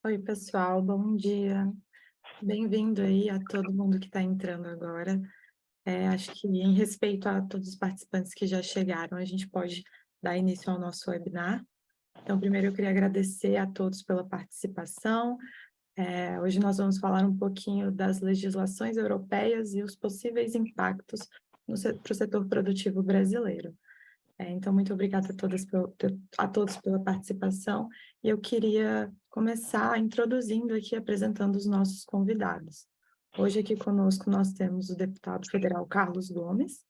Oi, pessoal, bom dia. Bem-vindo aí a todo mundo que está entrando agora. Acho que em respeito a todos os participantes que já chegaram, a gente pode dar início ao nosso webinar. Então, primeiro eu queria agradecer a todos pela participação. Hoje nós vamos falar um pouquinho das legislações europeias e os possíveis impactos para o setor produtivo brasileiro. Então, muito obrigada a todos pela participação. E eu queria começar introduzindo aqui, apresentando os nossos convidados. Hoje aqui conosco nós temos o deputado federal Carlos Gomes.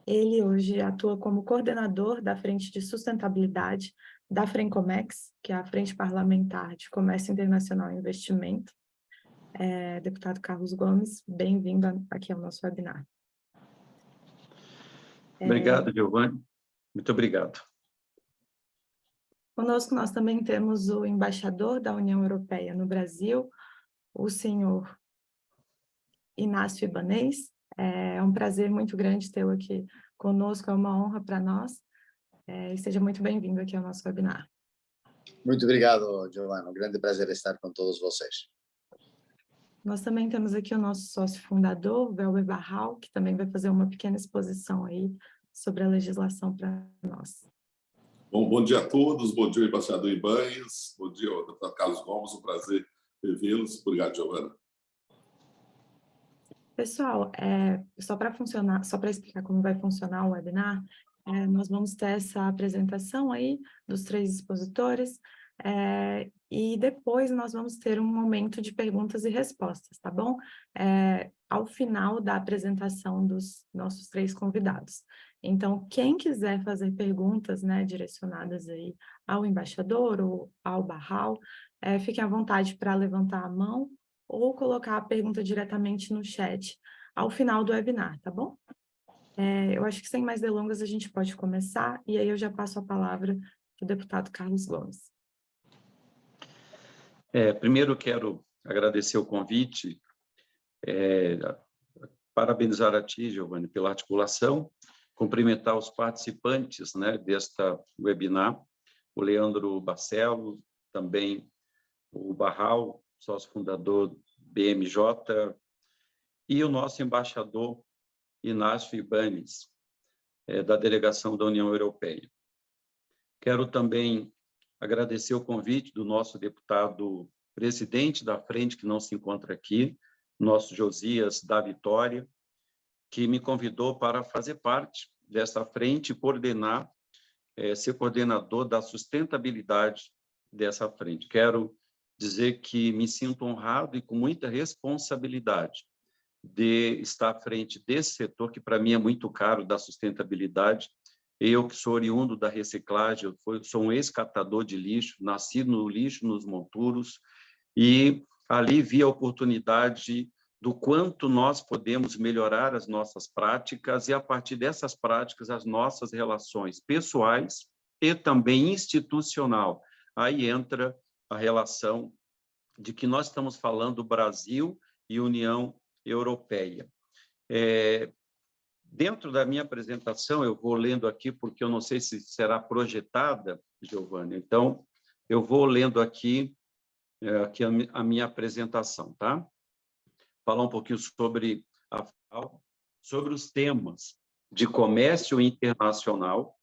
Ele hoje atua como coordenador da Frente de Sustentabilidade da Frencomex, que é a Frente Parlamentar de Comércio Internacional e Investimento. Deputado Carlos Gomes, bem-vindo aqui ao nosso webinar. Obrigado, Giovanni. Muito obrigado. Conosco nós também temos o embaixador da União Europeia no Brasil, o senhor Inácio Ibanez. É um prazer muito grande tê-lo aqui conosco, é uma honra para nós. E seja muito bem-vindo aqui ao nosso webinar. Muito obrigado, Giovanni. Um grande prazer estar com todos vocês. Nós também temos aqui o nosso sócio fundador, Welber Barral, que também vai fazer uma pequena exposição aí sobre a legislação para nós. Bom dia a todos, bom dia, embaixador Ibanez, bom dia, deputado Carlos Gomes, um prazer revê-los. Obrigado, Giovana. Pessoal, só para explicar como vai funcionar o webinar, nós vamos ter essa apresentação aí dos três expositores, e depois nós vamos ter um momento de perguntas e respostas, tá bom? Ao final da apresentação dos nossos três convidados. Então, quem quiser fazer perguntas, né, direcionadas aí ao embaixador ou ao Barral, fiquem à vontade para levantar a mão ou colocar a pergunta diretamente no chat ao final do webinar, tá bom? Eu acho que sem mais delongas a gente pode começar, e aí eu já passo a palavra para o deputado Carlos Gomes. Primeiro quero agradecer o convite, parabenizar a ti, Giovanni, pela articulação, cumprimentar os participantes, né, desta webinar, o Leandro Barcelo, também o Barral, sócio fundador BMJ, e o nosso embaixador Inácio Ibanez, da delegação da União Europeia. Quero também agradecer o convite do nosso deputado presidente da frente, que não se encontra aqui, nosso Josias da Vitória, que me convidou para fazer parte dessa frente e coordenar, ser coordenador da sustentabilidade dessa frente. Quero dizer que me sinto honrado e com muita responsabilidade de estar à frente desse setor, que para mim é muito caro, da sustentabilidade. Eu, que sou oriundo da reciclagem, sou um ex-catador de lixo, nasci no lixo, nos monturos, e ali vi a oportunidade do quanto nós podemos melhorar as nossas práticas e, a partir dessas práticas, as nossas relações pessoais e também institucional. Aí entra a relação de que nós estamos falando Brasil e União Europeia. Dentro da minha apresentação, eu vou lendo aqui, porque eu não sei se será projetada, Giovanni, então eu vou lendo aqui, a minha apresentação, tá? Falar um pouquinho sobre os temas de comércio internacional,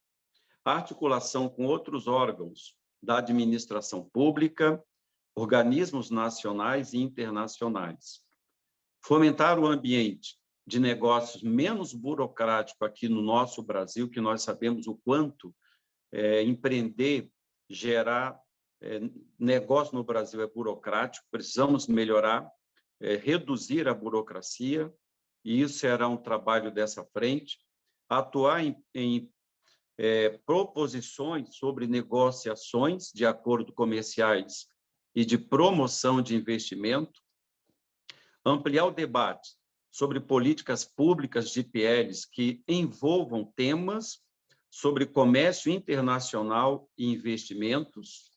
articulação com outros órgãos da administração pública, organismos nacionais e internacionais. Fomentar o ambiente de negócios menos burocrático aqui no nosso Brasil, que nós sabemos o quanto empreender, gerar negócio no Brasil é burocrático, precisamos melhorar, reduzir a burocracia, e isso será um trabalho dessa frente. Atuar em proposições sobre negociações de acordos comerciais e de promoção de investimento, ampliar o debate sobre políticas públicas de PLs que envolvam temas sobre comércio internacional e investimentos.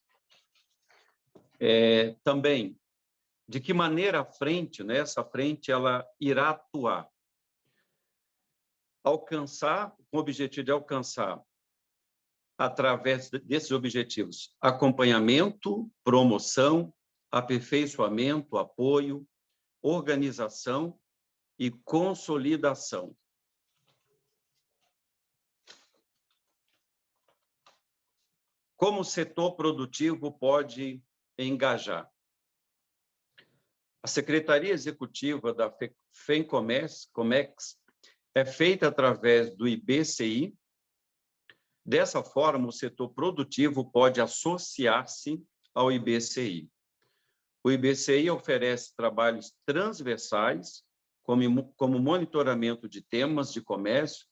Também, de que maneira a frente, né, essa frente ela irá atuar? Com o objetivo de alcançar, através desses objetivos, acompanhamento, promoção, aperfeiçoamento, apoio, organização e consolidação. Como o setor produtivo pode engajar? A Secretaria Executiva da FEMCOMEX é feita através do IBCI. Dessa forma, o setor produtivo pode associar-se ao IBCI. O IBCI oferece trabalhos transversais, como monitoramento de temas de comércio,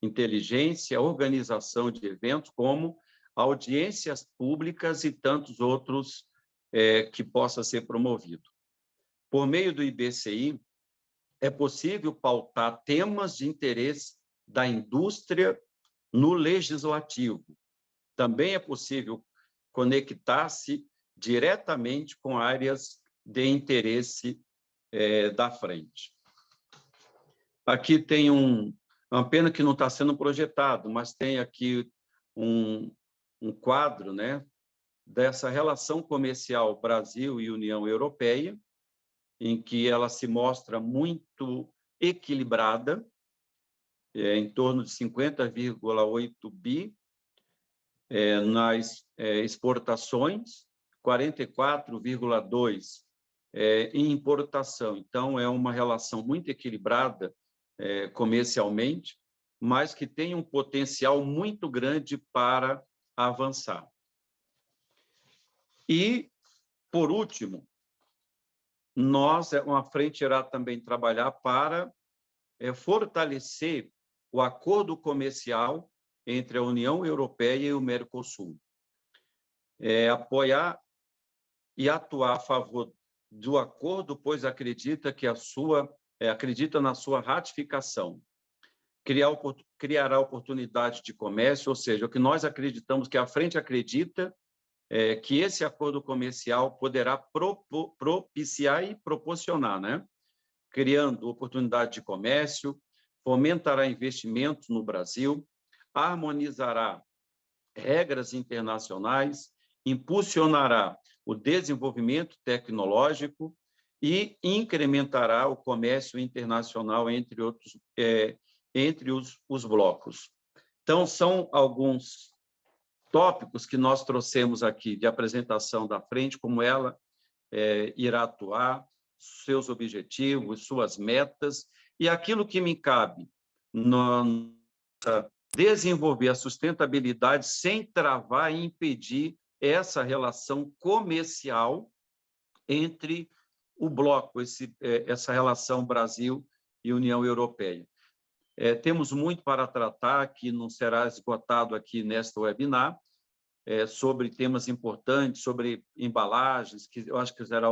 inteligência, organização de eventos, como audiências públicas e tantos outros que possa ser promovido. Por meio do IBCI, é possível pautar temas de interesse da indústria no legislativo. Também é possível conectar-se diretamente com áreas de interesse da frente. Aqui tem uma pena que não está sendo projetado, mas tem aqui um quadro, né, dessa relação comercial Brasil e União Europeia, em que ela se mostra muito equilibrada, em torno de 50,8 bi nas exportações, 44,2 em importação. Então, é uma relação muito equilibrada comercialmente, mas que tem um potencial muito grande para avançar. E, por último, a frente irá também trabalhar para fortalecer o acordo comercial entre a União Europeia e o Mercosul. Apoiar e atuar a favor do acordo, pois acredita na sua ratificação. Criará oportunidade de comércio, ou seja, o que nós acreditamos, que a frente acredita, que esse acordo comercial poderá propiciar e proporcionar, né? Criando oportunidade de comércio, fomentará investimentos no Brasil, harmonizará regras internacionais, impulsionará o desenvolvimento tecnológico e incrementará o comércio internacional entre os blocos. Então, são alguns tópicos que nós trouxemos aqui de apresentação da frente, como ela irá atuar, seus objetivos, suas metas, e aquilo que me cabe, desenvolver a sustentabilidade sem travar e impedir essa relação comercial entre o bloco, essa relação Brasil e União Europeia. Temos muito para tratar, que não será esgotado aqui nesta webinar, sobre temas importantes, sobre embalagens, que eu acho que será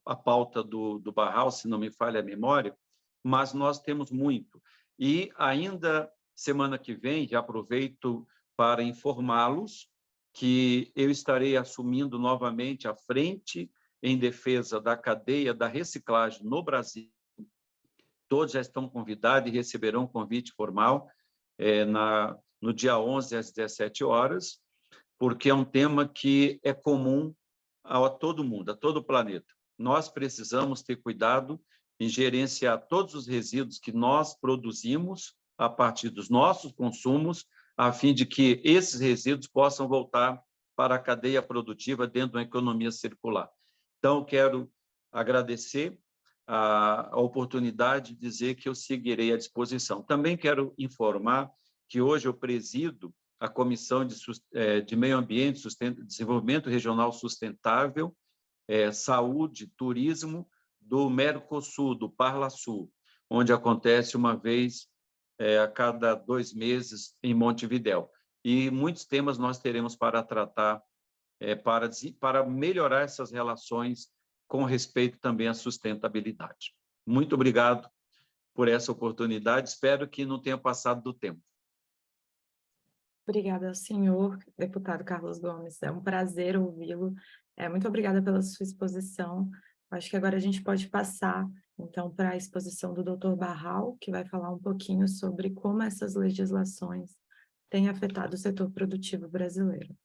a pauta do Barral, se não me falha a memória, mas nós temos muito. E ainda, semana que vem, já aproveito para informá-los que eu estarei assumindo novamente a frente em defesa da cadeia da reciclagem no Brasil. Todos já estão convidados e receberão um convite formal no dia 11, às 17 horas, porque é um tema que é comum a todo mundo, a todo o planeta. Nós precisamos ter cuidado em gerenciar todos os resíduos que nós produzimos a partir dos nossos consumos, a fim de que esses resíduos possam voltar para a cadeia produtiva dentro de uma economia circular. Então, quero agradecer a oportunidade de dizer que eu seguirei à disposição. Também quero informar que hoje eu presido a Comissão de Meio Ambiente, Desenvolvimento Regional Sustentável, Saúde, Turismo do Mercosul, do Parlasul, onde acontece uma vez a cada 2 meses em Montevidéu. E muitos temas nós teremos para tratar, para melhorar essas relações com respeito também à sustentabilidade. Muito obrigado por essa oportunidade, espero que não tenha passado do tempo. Obrigada ao senhor, deputado Carlos Gomes. É um prazer ouvi-lo. Muito obrigada pela sua exposição. Acho que agora a gente pode passar, então, para a exposição do Dr. Barral, que vai falar um pouquinho sobre como essas legislações têm afetado o setor produtivo brasileiro.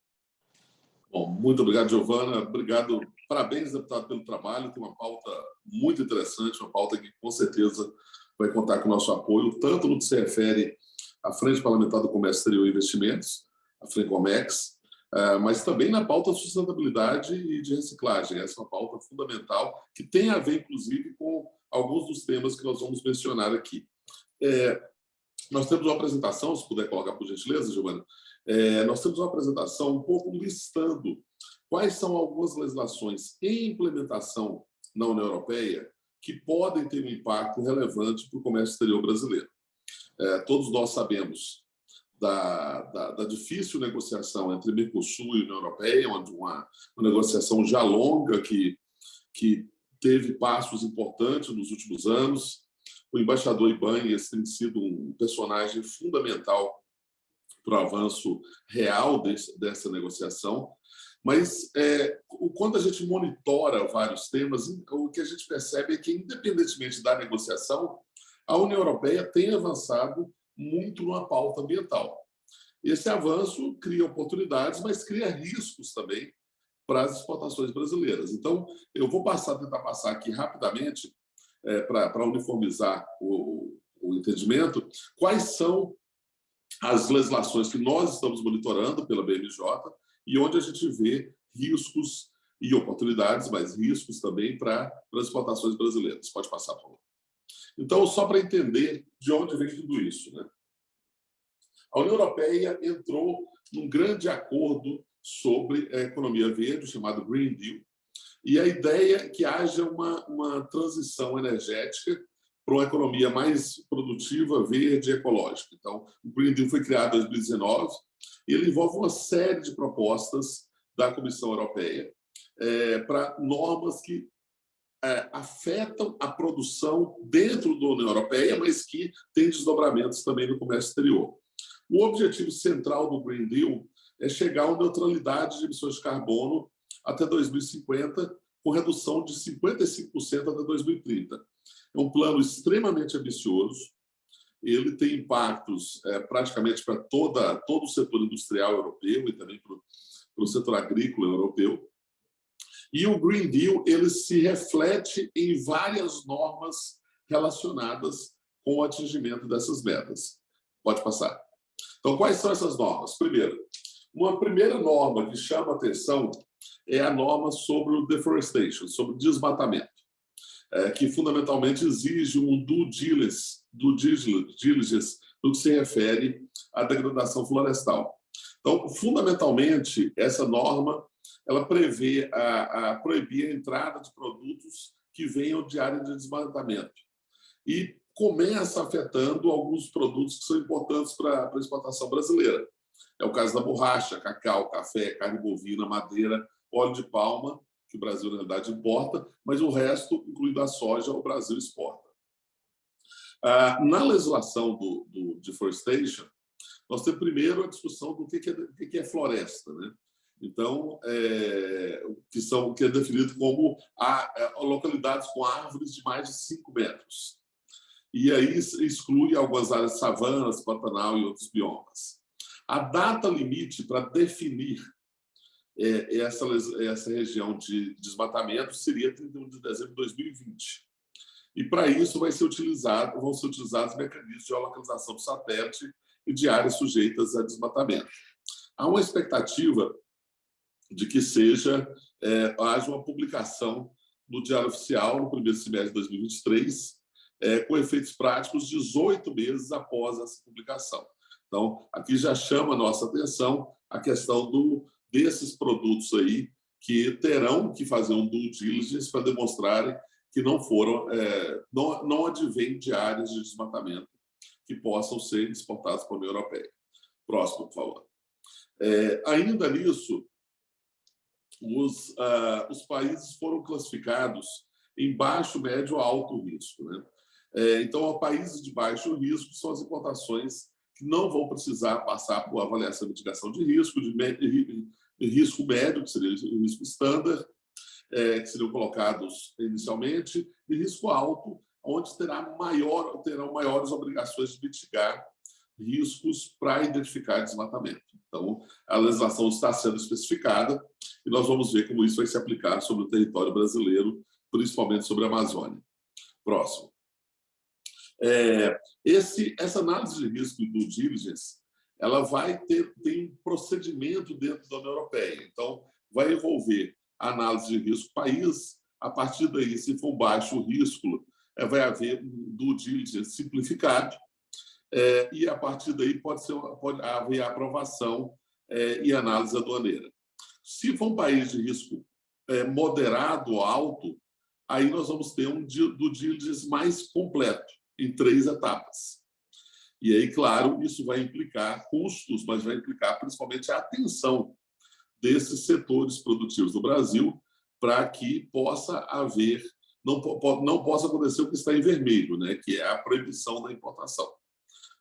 Bom, muito obrigado, Giovana. Obrigado Parabéns, deputado, pelo trabalho. Tem uma pauta muito interessante, uma pauta que, com certeza, vai contar com o nosso apoio, tanto no que se refere à Frente Parlamentar do Comércio Exterior e Investimentos, a FRECOMEX, mas também na pauta de sustentabilidade e de reciclagem. Essa é uma pauta fundamental que tem a ver, inclusive, com alguns dos temas que nós vamos mencionar aqui. Nós temos uma apresentação, se puder colocar por gentileza, Giovana, nós temos uma apresentação um pouco listando quais são algumas legislações em implementação na União Europeia que podem ter um impacto relevante para o comércio exterior brasileiro. Todos nós sabemos da difícil negociação entre Mercosul e União Europeia, onde uma negociação já longa que teve passos importantes nos últimos anos. O embaixador Ibáñez tem sido um personagem fundamental para o avanço real dessa negociação. Mas, quando a gente monitora vários temas, o que a gente percebe é que, independentemente da negociação, a União Europeia tem avançado muito numa pauta ambiental. Esse avanço cria oportunidades, mas cria riscos também para as exportações brasileiras. Então, eu vou tentar passar aqui rapidamente, para uniformizar o entendimento, quais são as legislações que nós estamos monitorando pela BMJ e onde a gente vê riscos e oportunidades, mas riscos também para as exportações brasileiras. Pode passar, por favor. Então, só para entender de onde vem tudo isso, né? A União Europeia entrou num grande acordo sobre a economia verde, chamado Green Deal, e a ideia é que haja uma transição energética para uma economia mais produtiva, verde e ecológica. Então, o Green Deal foi criado em 2019 e ele envolve uma série de propostas da Comissão Europeia para normas que afetam a produção dentro da União Europeia, mas que têm desdobramentos também no comércio exterior. O objetivo central do Green Deal é chegar à neutralidade de emissões de carbono até 2050, com redução de 55% até 2030. É um plano extremamente ambicioso, ele tem impactos praticamente para todo o setor industrial europeu e também para o setor agrícola europeu. E o Green Deal ele se reflete em várias normas relacionadas com o atingimento dessas metas. Pode passar. Então, quais são essas normas? Primeiro, uma primeira norma que chama a atenção é a norma sobre o deforestation, sobre o desmatamento, que fundamentalmente exige um due diligence no que se refere à degradação florestal. Então, fundamentalmente, essa norma ela prevê proibir a entrada de produtos que venham de área de desmatamento e começa afetando alguns produtos que são importantes para a exportação brasileira. É o caso da borracha, cacau, café, carne bovina, madeira, óleo de palma, que o Brasil, na verdade, importa, mas o resto, incluindo a soja, o Brasil exporta. Na legislação do deforestation, nós temos primeiro a discussão do que é floresta, né? Então, que é definido como localidades com árvores de mais de 5 metros. E aí exclui algumas áreas de savanas, Pantanal e outros biomas. A data limite para definir essa região de desmatamento seria 31 de dezembro de 2020. E, para isso, vão ser utilizados mecanismos de localização do satélite e de áreas sujeitas a desmatamento. Há uma expectativa de que haja uma publicação no Diário Oficial no primeiro semestre de 2023, com efeitos práticos 18 meses após essa publicação. Então, aqui já chama a nossa atenção a questão desses produtos aí que terão que fazer um due diligence para demonstrarem que não advêm de áreas de desmatamento que possam ser exportadas para a União Europeia. Próximo, por favor. Ainda nisso, os países foram classificados em baixo, médio ou alto risco, né? Então, países de baixo risco são as importações que não vão precisar passar por avaliação e mitigação de risco, de risco médio, que seria o risco standard, que seriam colocados inicialmente, e risco alto, onde terão maiores obrigações de mitigar riscos para identificar desmatamento. Então, a legislação está sendo especificada e nós vamos ver como isso vai se aplicar sobre o território brasileiro, principalmente sobre a Amazônia. Próximo. Essa análise de risco e due diligence, ela vai tem um procedimento dentro da União Europeia. Então, vai envolver a análise de risco país. A partir daí, se for baixo o risco, vai haver um due diligence simplificado. E a partir daí pode haver aprovação e análise aduaneira. Se for um país de risco moderado ou alto, aí nós vamos ter um due diligence mais completo, em 3 etapas. E aí, claro, isso vai implicar custos, mas vai implicar principalmente a atenção desses setores produtivos do Brasil para que possa haver, não possa acontecer o que está em vermelho, né, que é a proibição da importação.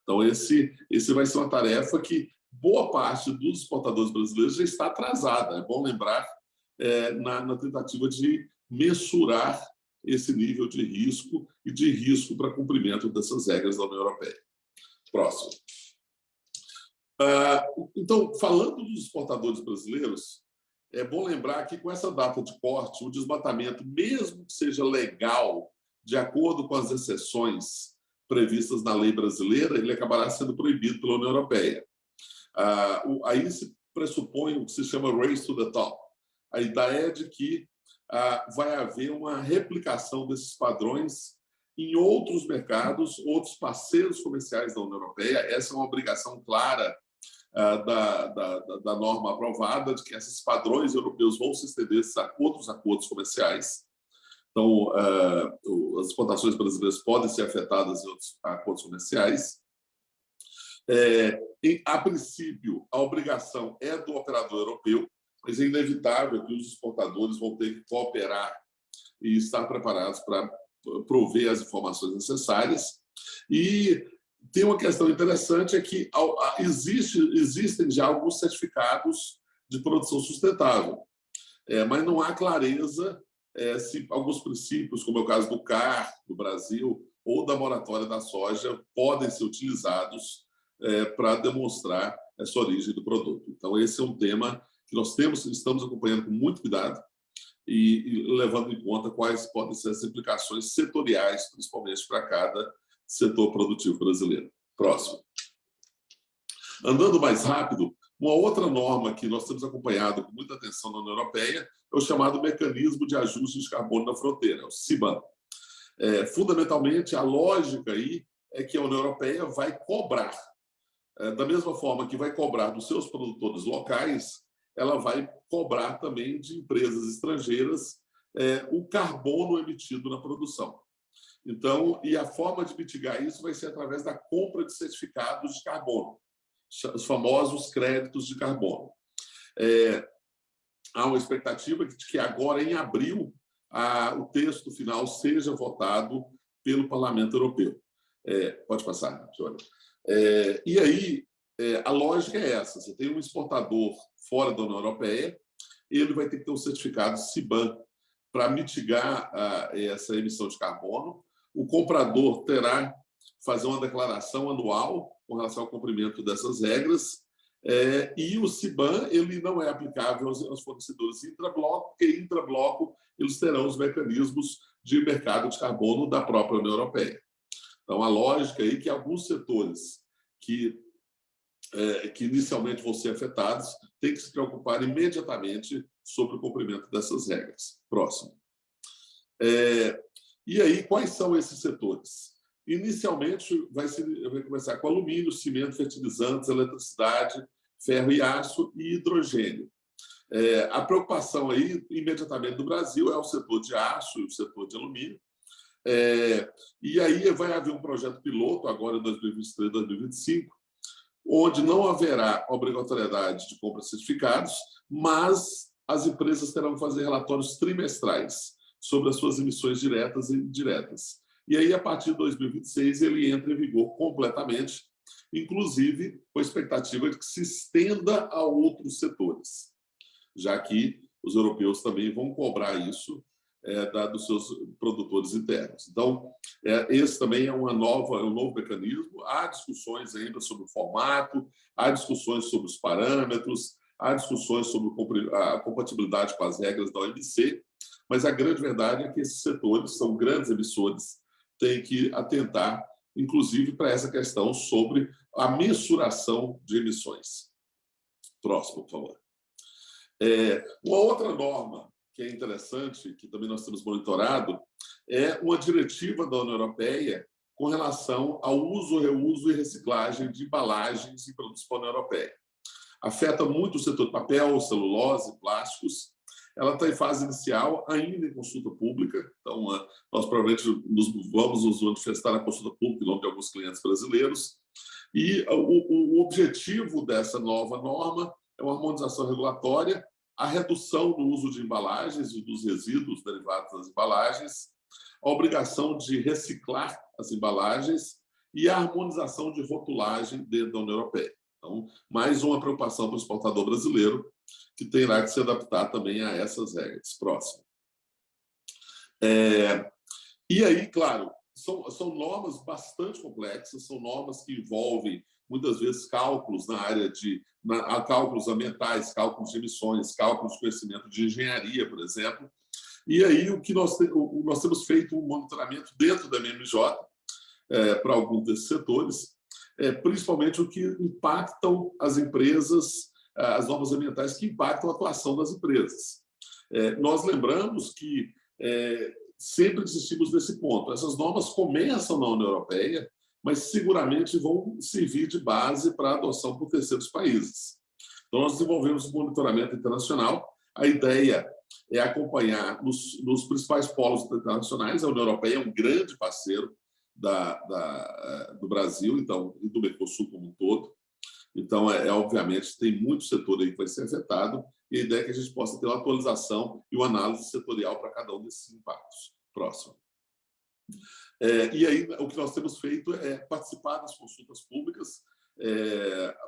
Então, esse vai ser uma tarefa que boa parte dos exportadores brasileiros já está atrasada. É bom lembrar na tentativa de mensurar esse nível de risco e de risco para cumprimento dessas regras da União Europeia. Próximo. Então, falando dos exportadores brasileiros, é bom lembrar que com essa data de corte, o desmatamento, mesmo que seja legal, de acordo com as exceções previstas na lei brasileira, ele acabará sendo proibido pela União Europeia. Aí se pressupõe o que se chama race to the top. A ideia é de que vai haver uma replicação desses padrões em outros mercados, outros parceiros comerciais da União Europeia. Essa é uma obrigação clara da norma aprovada, de que esses padrões europeus vão se estender a outros acordos comerciais. Então, as exportações brasileiras podem ser afetadas em outros acordos comerciais. A princípio, a obrigação é do operador europeu, mas é inevitável que os exportadores vão ter que cooperar e estar preparados para prover as informações necessárias. E tem uma questão interessante, é que existem já alguns certificados de produção sustentável, mas não há clareza se alguns princípios, como é o caso do CAR, do Brasil, ou da moratória da soja, podem ser utilizados para demonstrar essa origem do produto. Então, esse é um tema que nós estamos acompanhando com muito cuidado e levando em conta quais podem ser as implicações setoriais, principalmente para cada setor produtivo brasileiro. Próximo. Andando mais rápido, uma outra norma que nós temos acompanhado com muita atenção na União Europeia é o chamado Mecanismo de Ajuste de Carbono na Fronteira, o CBAM. Fundamentalmente, a lógica aí é que a União Europeia vai cobrar, da mesma forma que vai cobrar dos seus produtores locais, ela vai cobrar também de empresas estrangeiras o carbono emitido na produção. Então, e a forma de mitigar isso vai ser através da compra de certificados de carbono, os famosos créditos de carbono. Há uma expectativa de que agora, em abril, o texto final seja votado pelo Parlamento Europeu. Pode passar, Joana. E aí, a lógica é essa. Você tem um exportador fora da União Europeia, ele vai ter que ter um certificado CBAM para mitigar essa emissão de carbono. O comprador terá que fazer uma declaração anual com relação ao cumprimento dessas regras. E o CBAM ele não é aplicável aos fornecedores intrabloco, porque intrabloco eles terão os mecanismos de mercado de carbono da própria União Europeia. Então, a lógica aí é que alguns setores que inicialmente vão ser afetados têm que se preocupar imediatamente sobre o cumprimento dessas regras. Próximo. E aí, quais são esses setores? Inicialmente, vai começar com alumínio, cimento, fertilizantes, eletricidade, ferro e aço e hidrogênio. A preocupação aí, imediatamente do Brasil, é o setor de aço e o setor de alumínio. E aí vai haver um projeto piloto, agora em 2023, 2025, onde não haverá obrigatoriedade de compra de certificados, mas as empresas terão que fazer relatórios trimestrais sobre as suas emissões diretas e indiretas. E aí, a partir de 2026, ele entra em vigor completamente, inclusive com a expectativa de que se estenda a outros setores, já que os europeus também vão cobrar isso dos seus produtores internos. Então, esse também é um novo mecanismo. Há discussões ainda sobre o formato, há discussões sobre os parâmetros, há discussões sobre a compatibilidade com as regras da OMC, mas a grande verdade é que esses setores são grandes emissores, têm que atentar, inclusive, para essa questão sobre a mensuração de emissões. Próximo, por favor. Uma outra norma que é interessante, que também nós temos monitorado, é uma diretiva da União Europeia com relação ao uso, reuso e reciclagem de embalagens e produtos para a União Europeia. Afeta muito o setor de papel, celulose, plásticos. Ela está em fase inicial, ainda em consulta pública. Então, nós provavelmente vamos nos manifestar na consulta pública em nome de alguns clientes brasileiros. E o objetivo dessa nova norma é uma harmonização regulatória, a redução do uso de embalagens e dos resíduos derivados das embalagens, a obrigação de reciclar as embalagens e a harmonização de rotulagem dentro da União Europeia. Então, mais uma preocupação para o exportador brasileiro, que terá que se adaptar também a essas regras. Próximo. E aí, claro, são normas bastante complexas, são normas que envolvem, muitas vezes, cálculos na área cálculos ambientais, cálculos de emissões, cálculos de conhecimento de engenharia, por exemplo. E aí o que nós temos feito um monitoramento dentro da MMJ para alguns desses setores, principalmente o que impactam as empresas, as normas ambientais que impactam a atuação das empresas. Nós lembramos que sempre insistimos nesse ponto. Essas normas começam na União Europeia, mas seguramente vão servir de base para a adoção por terceiros países. Então, nós desenvolvemos um monitoramento internacional. A ideia é acompanhar nos principais polos internacionais. A União Europeia é um grande parceiro do Brasil, então, e do Mercosul como um todo. Então, obviamente, tem muito setor aí que vai ser afetado, e a ideia é que a gente possa ter uma atualização e uma análise setorial para cada um desses impactos. Próximo. E aí, o que nós temos feito é participar das consultas públicas.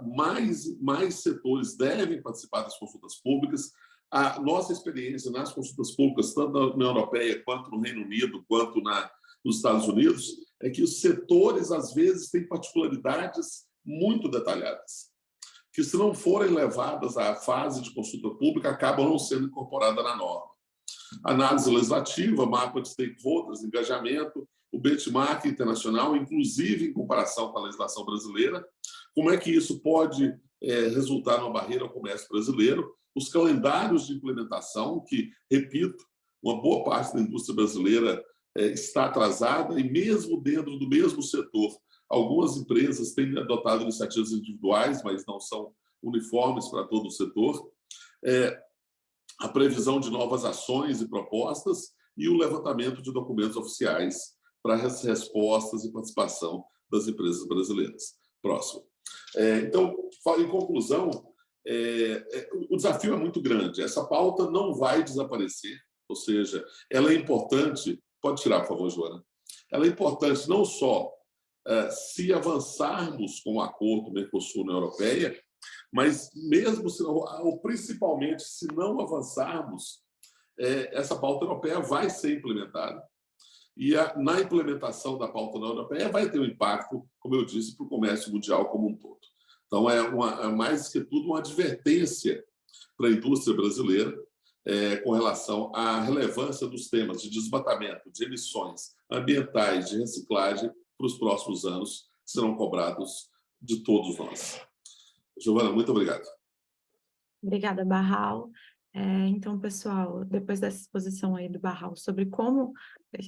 Mais setores devem participar das consultas públicas. A nossa experiência nas consultas públicas, tanto na União Europeia, quanto no Reino Unido, quanto nos Estados Unidos, é que os setores, às vezes, têm particularidades muito detalhadas, que, se não forem levadas à fase de consulta pública, acabam não sendo incorporadas na norma. Análise legislativa, mapa de stakeholders, engajamento, o benchmark internacional, inclusive em comparação com a legislação brasileira, como é que isso pode resultar numa barreira ao comércio brasileiro, os calendários de implementação, que, repito, uma boa parte da indústria brasileira está atrasada, e mesmo dentro do mesmo setor, algumas empresas têm adotado iniciativas individuais, mas não são uniformes para todo o setor. A previsão de novas ações e propostas e o levantamento de documentos oficiais para as respostas e participação das empresas brasileiras. Próximo. Então, em conclusão, o desafio é muito grande. Essa pauta não vai desaparecer, ou seja, ela é importante. Pode tirar, por favor, Joana. Ela é importante não só se avançarmos com o acordo Mercosul-União Europeia, mas mesmo ou principalmente se não avançarmos, essa pauta europeia vai ser implementada. E na implementação da pauta europeia vai ter um impacto, como eu disse, para o comércio mundial como um todo. Então, mais que tudo uma advertência para a indústria brasileira com relação à relevância dos temas de desmatamento, de emissões ambientais, de reciclagem para os próximos anos, que serão cobrados de todos nós. Giovana, muito obrigado. Obrigada, Barral. Então, pessoal, depois dessa exposição aí do Barral sobre como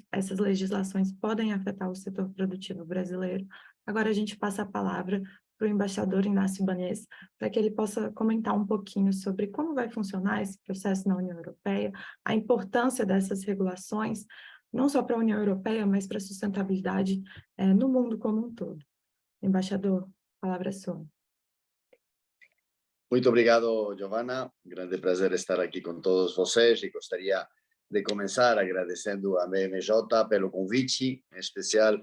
essas legislações podem afetar o setor produtivo brasileiro, agora a gente passa a palavra para o embaixador Inácio Banhes, para que ele possa comentar um pouquinho sobre como vai funcionar esse processo na União Europeia, a importância dessas regulações, não só para a União Europeia, mas para a sustentabilidade no mundo como um todo. Embaixador, a palavra é sua. Muito obrigado, Giovanna. Grande prazer estar aqui com todos vocês e gostaria de começar agradecendo a MMJ pelo convite, em especial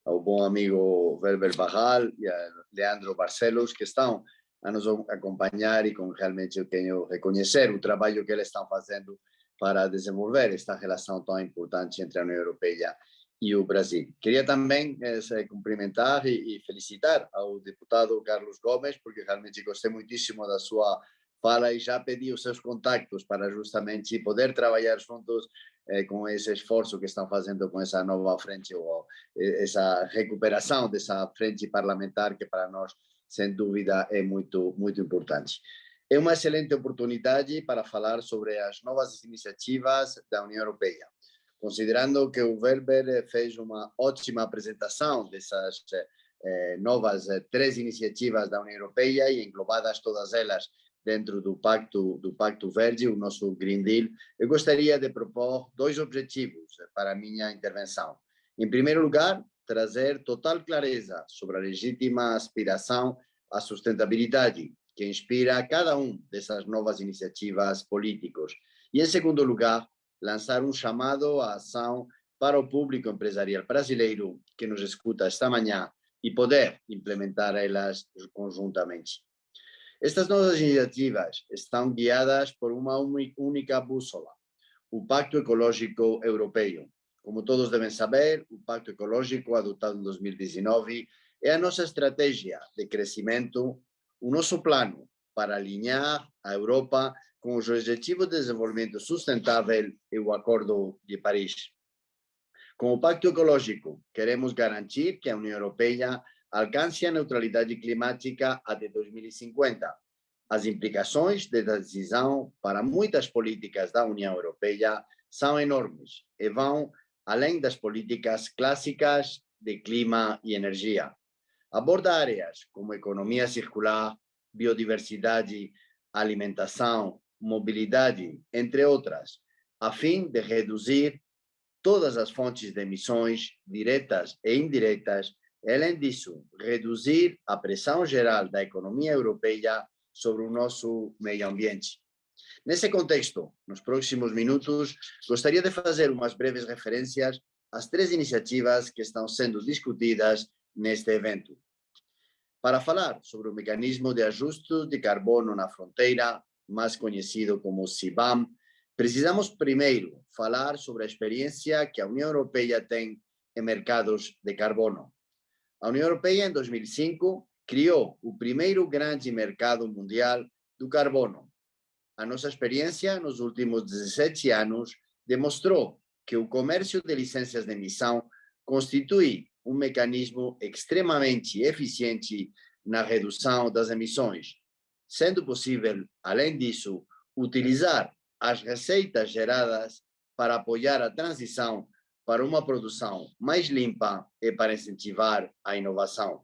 ao bom amigo Werber Barral e a Leandro Barcelos, que estão a nos acompanhar e com realmente eu tenho que reconhecer o trabalho que eles estão fazendo para desenvolver esta relação tão importante entre a União Europeia e o Brasil. Queria também cumprimentar e felicitar ao deputado Carlos Gomes, porque realmente gostei muitíssimo da sua fala e já pedi os seus contactos para justamente poder trabalhar juntos com esse esforço que estão fazendo com essa nova frente, ou essa recuperação dessa frente parlamentar que para nós, sem dúvida, é muito, muito importante. É uma excelente oportunidade para falar sobre as novas iniciativas da União Europeia. Considerando que o Weber fez uma ótima apresentação dessas novas 3 iniciativas da União Europeia e englobadas todas elas dentro do Pacto Verde, o nosso Green Deal, eu gostaria de propor 2 objetivos para a minha intervenção. Em primeiro lugar, trazer total clareza sobre a legítima aspiração à sustentabilidade, que inspira cada dessas novas iniciativas políticas. E, em segundo lugar, lançar chamado à ação para o público empresarial brasileiro que nos escuta esta manhã e poder implementar elas conjuntamente. Estas novas iniciativas estão guiadas por uma única bússola, o Pacto Ecológico Europeu. Como todos devem saber, o Pacto Ecológico, adotado em 2019, é a nossa estratégia de crescimento, o nosso plano para alinhar a Europa com os Objetivos de Desenvolvimento Sustentável e o Acordo de Paris. Com o Pacto Ecológico, queremos garantir que a União Europeia alcance a neutralidade climática até 2050. As implicações dessa decisão para muitas políticas da União Europeia são enormes e vão além das políticas clássicas de clima e energia. Aborda áreas como economia circular, biodiversidade, alimentação, mobilidade, entre outras, a fim de reduzir todas as fontes de emissões diretas e indiretas. Além disso, reduzir a pressão geral da economia europeia sobre o nosso meio ambiente. Nesse contexto, nos próximos minutos, gostaria de fazer umas breves referências às 3 iniciativas que estão sendo discutidas neste evento. Para falar sobre o mecanismo de ajuste de carbono na fronteira, mais conhecido como CBAM, precisamos primeiro falar sobre a experiência que a União Europeia tem em mercados de carbono. A União Europeia, em 2005, criou o primeiro grande mercado mundial do carbono. A nossa experiência nos últimos 17 anos demonstrou que o comércio de licenças de emissão constitui um mecanismo extremamente eficiente na redução das emissões, sendo possível, além disso, utilizar as receitas geradas para apoiar a transição para uma produção mais limpa e para incentivar a inovação.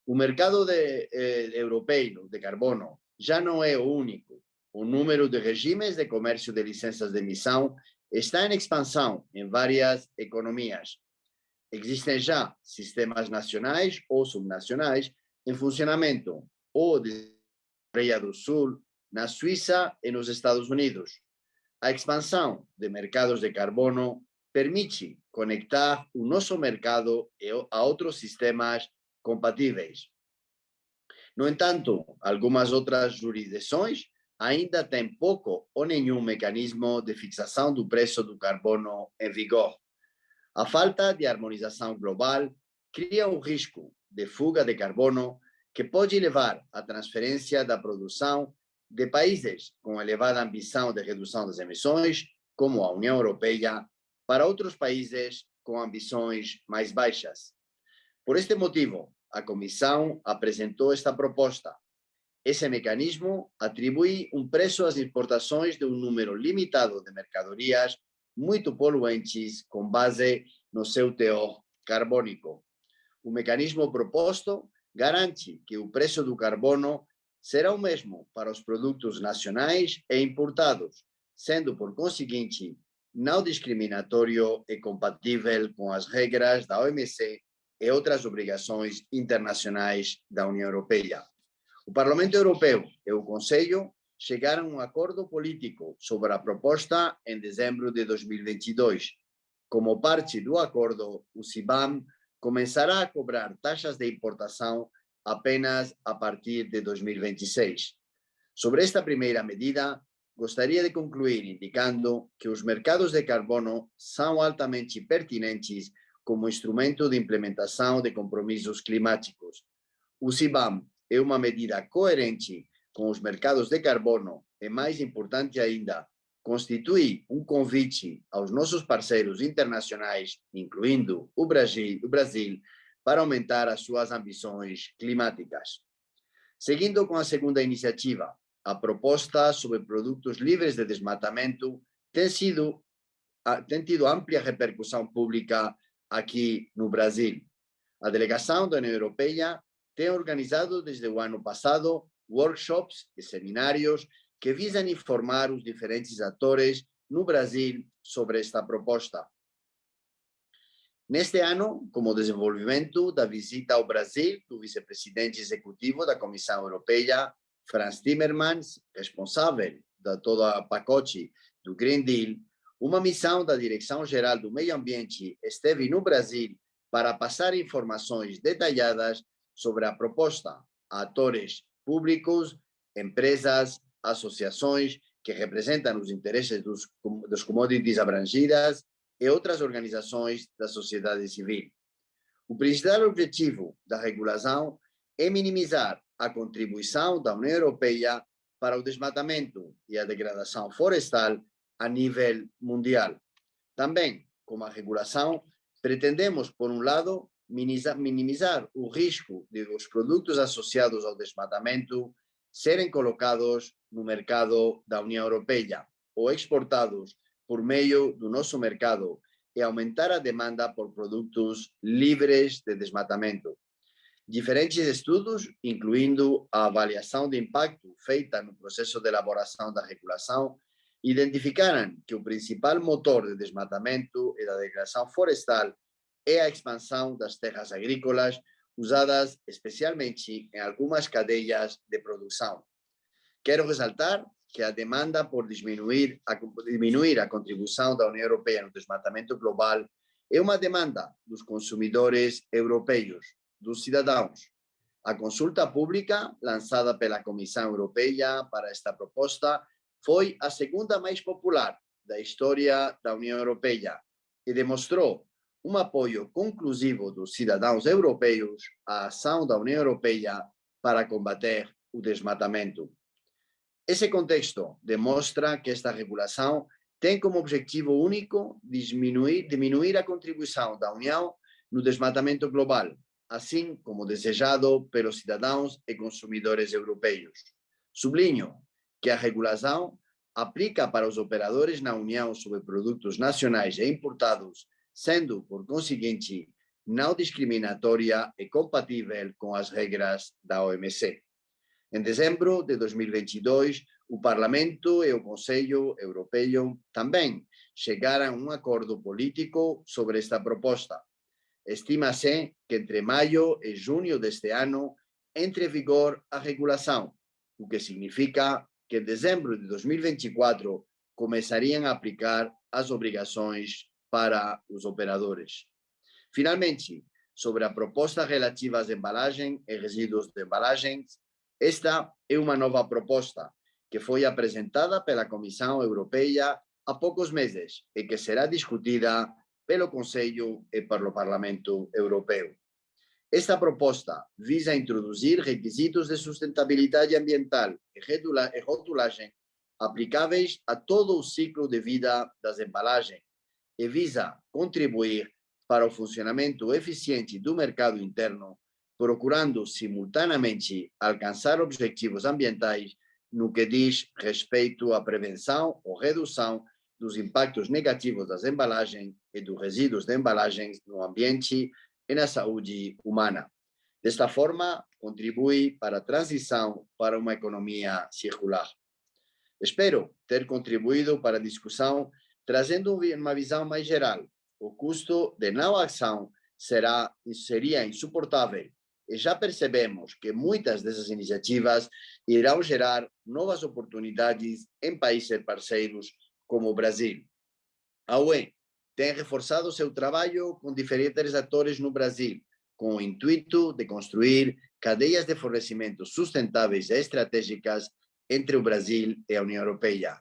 O mercado europeu de carbono já não é o único. O número de regimes de comércio de licenças de emissão está em expansão em várias economias. Existem já sistemas nacionais ou subnacionais em funcionamento, ou de Coreia do Sul, na Suíça e nos Estados Unidos. A expansão de mercados de carbono permite conectar o nosso mercado a outros sistemas compatíveis. No entanto, algumas outras jurisdições ainda têm pouco ou nenhum mecanismo de fixação do preço do carbono em vigor. A falta de harmonização global cria um risco de fuga de carbono que pode levar à transferência da produção de países com elevada ambição de redução das emissões, como a União Europeia, para outros países com ambições mais baixas. Por este motivo, a Comissão apresentou esta proposta. Esse mecanismo atribui um preço às importações de um número limitado de mercadorias muito poluentes com base no seu teor carbônico. O mecanismo proposto garante que o preço do carbono será o mesmo para os produtos nacionais e importados, sendo, por conseguinte, não discriminatório e compatível com as regras da OMC e outras obrigações internacionais da União Europeia. O Parlamento Europeu e o Conselho chegaram a um acordo político sobre a proposta em dezembro de 2022. Como parte do acordo, o CBAM começará a cobrar taxas de importação apenas a partir de 2026. Sobre esta primeira medida, gostaria de concluir indicando que os mercados de carbono são altamente pertinentes como instrumento de implementação de compromissos climáticos. O CBAM é uma medida coerente com os mercados de carbono e, mais importante ainda, constitui um convite aos nossos parceiros internacionais, incluindo o Brasil, para aumentar as suas ambições climáticas. Seguindo com a segunda iniciativa, a proposta sobre produtos livres de desmatamento tem tido ampla repercussão pública aqui no Brasil. A delegação da União Europeia tem organizado desde o ano passado workshops e seminários que visam informar os diferentes atores no Brasil sobre esta proposta. Neste ano, como desenvolvimento da visita ao Brasil do vice-presidente executivo da Comissão Europeia, Frans Timmermans, responsável de todo o pacote do Green Deal, uma missão da Direção-Geral do Meio Ambiente esteve no Brasil para passar informações detalhadas sobre a proposta a atores públicos, empresas, associações que representam os interesses dos commodities abrangidas e outras organizações da sociedade civil. O principal objetivo da regulação é minimizar a contribuição da União Europeia para o desmatamento e a degradação florestal a nível mundial. Também, como a regulação, pretendemos, por um lado, minimizar o risco de os produtos associados ao desmatamento serem colocados no mercado da União Europeia ou exportados por meio do nosso mercado e aumentar a demanda por produtos livres de desmatamento. Diferentes estudos, incluindo a avaliação de impacto feita no processo de elaboração da regulação, identificaram que o principal motor de desmatamento e da degradação florestal é a expansão das terras agrícolas, usadas especialmente em algumas cadeias de produção. Quero ressaltar que a demanda por diminuir a contribuição da União Europeia no desmatamento global é uma demanda dos consumidores europeus, dos cidadãos. A consulta pública lançada pela Comissão Europeia para esta proposta foi a segunda mais popular da história da União Europeia e demonstrou um apoio conclusivo dos cidadãos europeus à ação da União Europeia para combater o desmatamento. Esse contexto demonstra que esta regulação tem como objetivo único diminuir a contribuição da União no desmatamento global, assim como desejado pelos cidadãos e consumidores europeus. Sublinho que a regulação aplica para os operadores na União sobre produtos nacionais e importados, sendo, por conseguinte, não discriminatória e compatível com as regras da OMC. Em dezembro de 2022, o Parlamento e o Conselho Europeu também chegaram a um acordo político sobre esta proposta. Estima-se que entre maio e junho deste ano entre em vigor a regulação, o que significa que em dezembro de 2024 começariam a aplicar as obrigações para os operadores. Finalmente, sobre a proposta relativa às embalagens e resíduos de embalagens, esta é uma nova proposta que foi apresentada pela Comissão Europeia há poucos meses e que será discutida pelo Conselho e pelo Parlamento Europeu. Esta proposta visa introduzir requisitos de sustentabilidade ambiental e rotulagem aplicáveis a todo o ciclo de vida das embalagens e visa contribuir para o funcionamento eficiente do mercado interno, procurando simultaneamente alcançar objetivos ambientais no que diz respeito à prevenção ou redução dos impactos negativos das embalagens e dos resíduos de embalagens no ambiente e na saúde humana. Desta forma, contribui para a transição para uma economia circular. Espero ter contribuído para a discussão, trazendo uma visão mais geral. O custo de não ação seria insuportável e já percebemos que muitas dessas iniciativas irão gerar novas oportunidades em países parceiros como o Brasil. A UE tem reforçado seu trabalho com diferentes atores no Brasil, com o intuito de construir cadeias de fornecimento sustentáveis e estratégicas entre o Brasil e a União Europeia.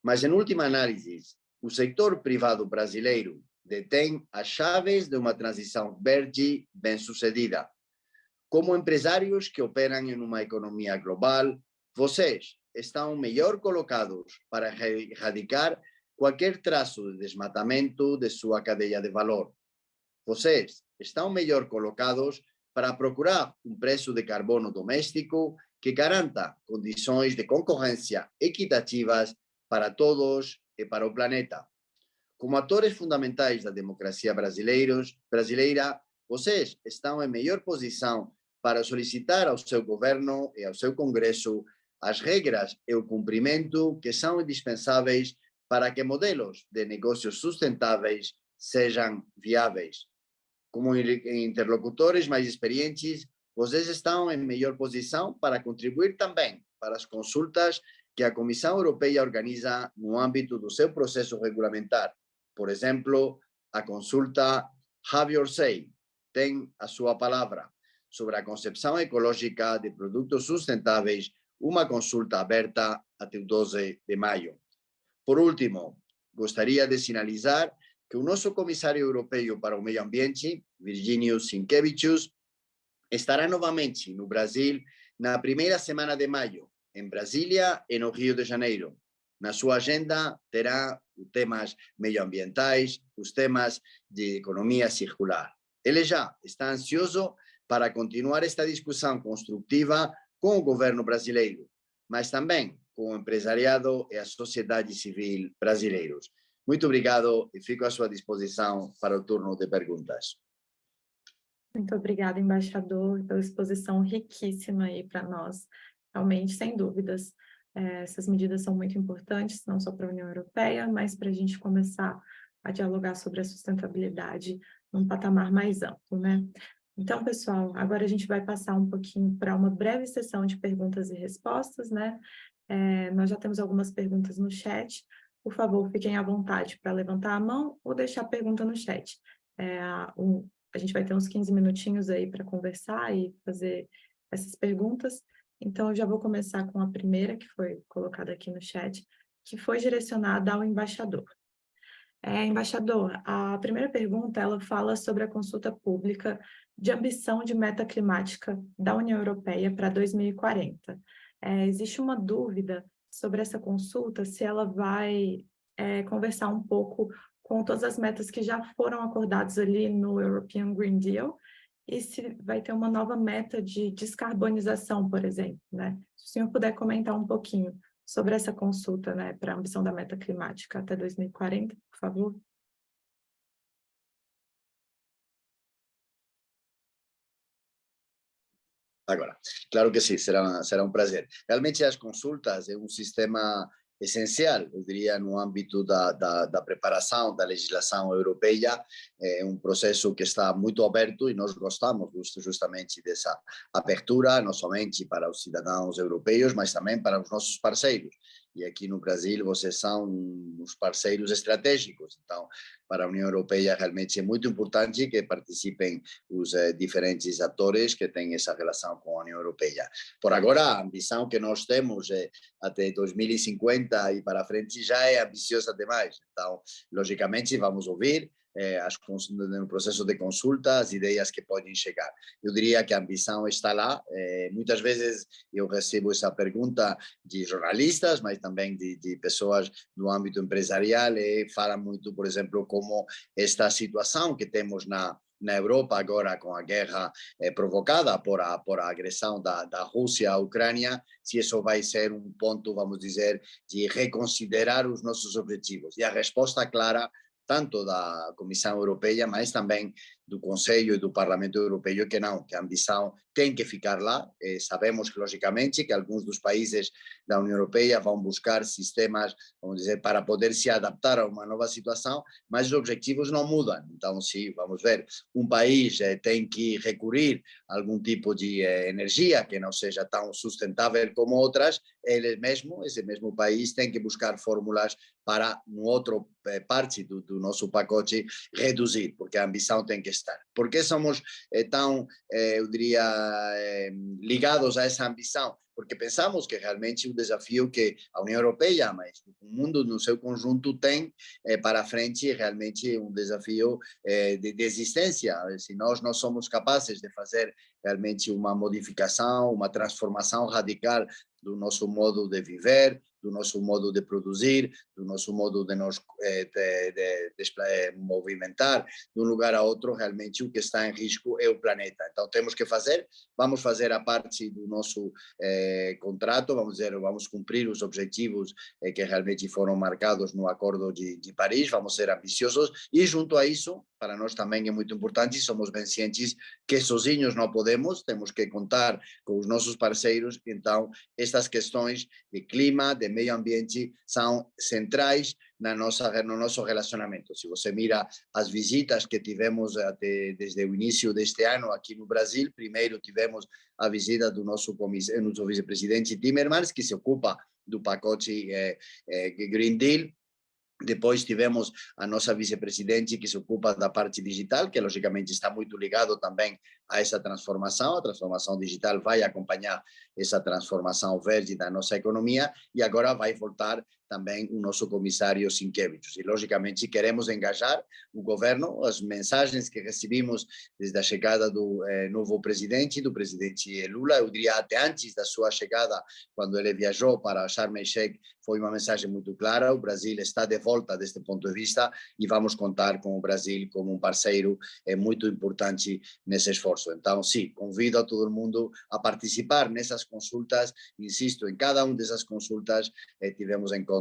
Mas, em última análise, o setor privado brasileiro detém as chaves de uma transição verde bem-sucedida. Como empresários que operam em uma economia global, vocês estão melhor colocados para erradicar qualquer traço de desmatamento de sua cadeia de valor. Vocês estão melhor colocados para procurar preço de carbono doméstico que garanta condições de concorrência equitativas para todos e para o planeta. Como atores fundamentais da democracia brasileira, vocês estão em melhor posição para solicitar ao seu governo e ao seu Congresso as regras e o cumprimento que são indispensáveis para que modelos de negócios sustentáveis sejam viáveis. Como interlocutores mais experientes, vocês estão em melhor posição para contribuir também para as consultas que a Comissão Europeia organiza no âmbito do seu processo regulamentar. Por exemplo, a consulta Have Your Say tem a sua palavra sobre a concepção ecológica de produtos sustentáveis, uma consulta aberta até o 12 de maio. Por último, gostaria de sinalizar que o nosso comissário europeu para o meio ambiente, Virginijus Sinkevičius, estará novamente no Brasil na primeira semana de maio, em Brasília e no Rio de Janeiro. Na sua agenda terá os temas meioambientais, os temas de economia circular. Ele já está ansioso para continuar esta discussão construtiva com o governo brasileiro, mas também com o empresariado e a sociedade civil brasileiros. Muito obrigado e fico à sua disposição para o turno de perguntas. Muito obrigada, embaixador, pela exposição riquíssima aí para nós. Realmente, sem dúvidas, essas medidas são muito importantes, não só para a União Europeia, mas para a gente começar a dialogar sobre a sustentabilidade num patamar mais amplo, né? Então, pessoal, agora a gente vai passar um pouquinho para uma breve sessão de perguntas e respostas, né? Nós já temos algumas perguntas no chat. Por favor, fiquem à vontade para levantar a mão ou deixar a pergunta no chat. A gente vai ter uns 15 minutinhos aí para conversar e fazer essas perguntas. Então, eu já vou começar com a primeira, que foi colocada aqui no chat, que foi direcionada ao embaixador. Embaixador, a primeira pergunta, ela fala sobre a consulta pública de ambição de meta climática da União Europeia para 2040. Existe uma dúvida sobre essa consulta, se ela vai conversar um pouco com todas as metas que já foram acordadas ali no European Green Deal, e se vai ter uma nova meta de descarbonização, por exemplo, né? Se o senhor puder comentar um pouquinho sobre essa consulta, né, para a ambição da meta climática até 2040, por favor. Agora, claro que sim, será um prazer. Realmente as consultas é um sistema essencial, eu diria, no âmbito da preparação da legislação europeia, é um processo que está muito aberto e nós gostamos justamente dessa abertura, não somente para os cidadãos europeus, mas também para os nossos parceiros. E aqui no Brasil, vocês são os parceiros estratégicos. Então, para a União Europeia, realmente é muito importante que participem os diferentes atores que têm essa relação com a União Europeia. Por agora, a ambição que nós temos até 2050 e para frente já é ambiciosa demais. Então, logicamente, vamos ouvir no processo de consulta as ideias que podem chegar. Eu diria que a ambição está lá. Muitas vezes eu recebo essa pergunta de jornalistas, mas também de pessoas do âmbito empresarial e falam muito, por exemplo, como esta situação que temos na Europa agora com a guerra provocada por a agressão da Rússia à Ucrânia, se isso vai ser um ponto, vamos dizer, de reconsiderar os nossos objetivos. E a resposta clara tanto da Comissão Europeia, mas também do Conselho e do Parlamento Europeu, que não, que a ambição tem que ficar lá. Sabemos, logicamente, que alguns dos países da União Europeia vão buscar sistemas, vamos dizer, para poder se adaptar a uma nova situação, mas os objetivos não mudam. Então, se, vamos ver, um país tem que recorrer a algum tipo de energia que não seja tão sustentável como outras, esse mesmo país tem que buscar fórmulas para, no outro parte do nosso pacote, reduzir, porque a ambição tem que estar. Por que somos tão, eu diria, ligados a essa ambição? Porque pensamos que realmente o desafio que a União Europeia, mas o mundo no seu conjunto tem para frente, é realmente um desafio de existência. Se nós não somos capazes de fazer realmente uma modificação, uma transformação radical do nosso modo de viver, do nosso modo de produzir, do nosso modo de nos movimentar de um lugar a outro, realmente o que está em risco é o planeta. Então temos que fazer, vamos fazer a parte do nosso contrato, vamos cumprir os objetivos que realmente foram marcados no Acordo de Paris, vamos ser ambiciosos e junto a isso, para nós também é muito importante, somos bem cientes que sozinhos não podemos, temos que contar com os nossos parceiros, então estas questões de clima, de meio ambiente são centrais no nosso relacionamento. Se você mira as visitas que tivemos desde o início deste ano aqui no Brasil, primeiro tivemos a visita do nosso vice-presidente Timmermans, que se ocupa do pacote Green Deal. Depois tivemos a nossa vice-presidente que se ocupa da parte digital, que logicamente está muito ligado também a essa transformação. A transformação digital vai acompanhar essa transformação verde da nossa economia e agora vai voltar também o nosso comissário Sinquevičius. E, logicamente, queremos engajar o governo. As mensagens que recebimos desde a chegada do novo presidente, do presidente Lula, eu diria até antes da sua chegada, quando ele viajou para Sharm el-Sheikh, foi uma mensagem muito clara: o Brasil está de volta deste ponto de vista e vamos contar com o Brasil como um parceiro muito importante nesse esforço. Então, sim, convido a todo mundo a participar nessas consultas. Insisto, em cada uma dessas consultas tivemos em conta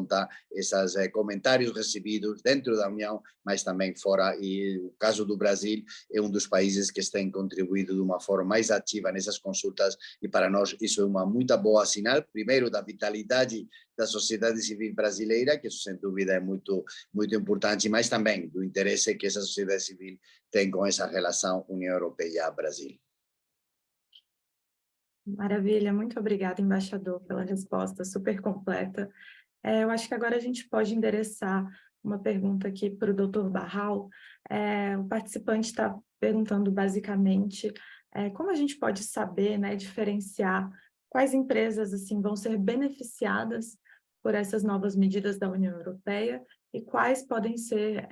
esses comentários recebidos dentro da União, mas também fora, e o caso do Brasil é um dos países que tem contribuído de uma forma mais ativa nessas consultas e para nós isso é uma muito boa sinal, primeiro da vitalidade da sociedade civil brasileira, que isso sem dúvida é muito, muito importante, mas também do interesse que essa sociedade civil tem com essa relação União Europeia-Brasil. Maravilha, muito obrigada, embaixador, pela resposta super completa. Eu acho que agora a gente pode endereçar uma pergunta aqui para o Dr. Barral. O participante está perguntando basicamente como a gente pode saber, né, diferenciar quais empresas assim, vão ser beneficiadas por essas novas medidas da União Europeia e quais podem ser